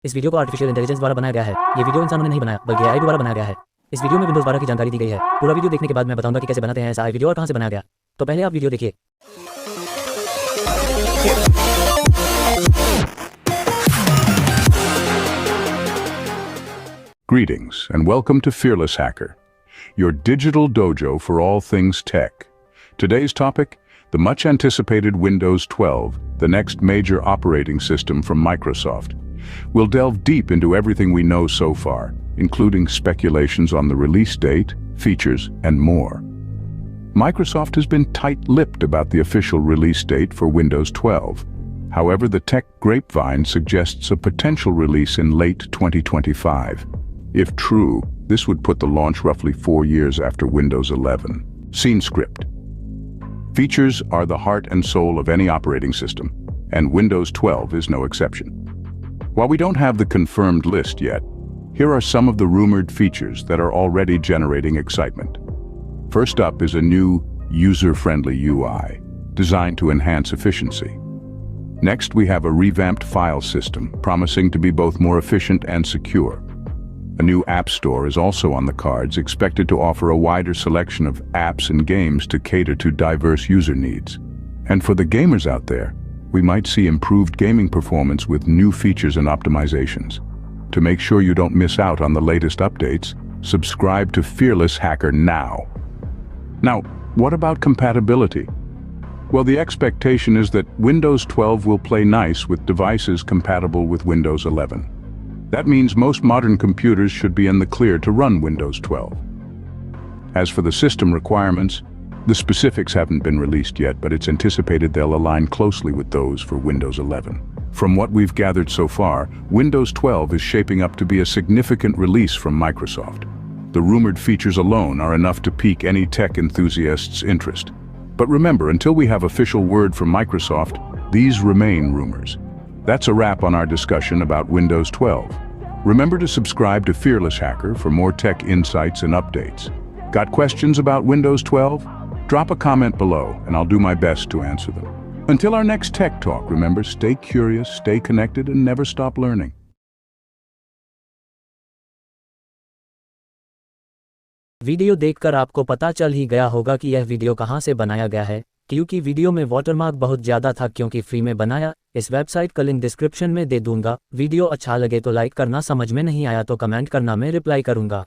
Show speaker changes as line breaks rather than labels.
इस वीडियो को artificial intelligence द्वारा बनाया गया है। ये वीडियो इंसानों ने नहीं बनाया बल्कि एआई द्वारा बनाया गया है। इस वीडियो में विंडोज 12 की जानकारी दी गई है। पूरा वीडियो देखने के बाद मैं बताऊंगा कि कैसे बनाते हैं ऐसा आई वीडियो और कहां से बनाया गया। तो पहले आप वीडियो देखिए।
Greetings and welcome to Fearless Hacker, your digital dojo for all things tech. Today's topic, the much anticipated Windows 12, the next major operating system from Microsoft. We'll delve deep into everything we know so far, including speculations on the release date, features, and more. Microsoft has been tight-lipped about the official release date for Windows 12. However, the tech grapevine suggests a potential release in late 2025. If true, this would put the launch roughly 4 years after Windows 11. Scene script. Features are the heart and soul of any operating system, and Windows 12 is no exception. While we don't have the confirmed list yet, here are some of the rumored features that are already generating excitement. First up is a new, user-friendly UI, designed to enhance efficiency. Next, we have a revamped file system, promising to be both more efficient and secure. A new app store is also on the cards, expected to offer a wider selection of apps and games to cater to diverse user needs. And for the gamers out there, we might see improved gaming performance with new features and optimizations. To make sure you don't miss out on the latest updates, subscribe to Fearless Hacker now. Now, what about compatibility? Well, the expectation is that Windows 12 will play nice with devices compatible with Windows 11. That means most modern computers should be in the clear to run Windows 12. As for the system requirements, the specifics haven't been released yet, but it's anticipated they'll align closely with those for Windows 11. From what we've gathered so far, Windows 12 is shaping up to be a significant release from Microsoft. The rumored features alone are enough to pique any tech enthusiast's interest. But remember, until we have official word from Microsoft, these remain rumors. That's a wrap on our discussion about Windows 12. Remember to subscribe to Fearless Hacker for more tech insights and updates. Got questions about Windows 12? Drop a comment below and I'll do my best to answer them. Until our next tech talk, remember, stay curious, stay connected, and never stop learning.
Video देखकर आपको पता चल ही गया होगा कि यह video कहां से बनाया गया है, क्योंकि वीडियो में वाटरमार्क बहुत ज़्यादा था क्योंकि फ्री में बनाया। इस वेबसाइट का लिंक डिस्क्रिप्शन में दे दूंगा। वीडियो अच्छा लगे तो लाइक करना, समझ में नहीं आया तो कमेंट करना, मैं रिप्लाई करूंगा।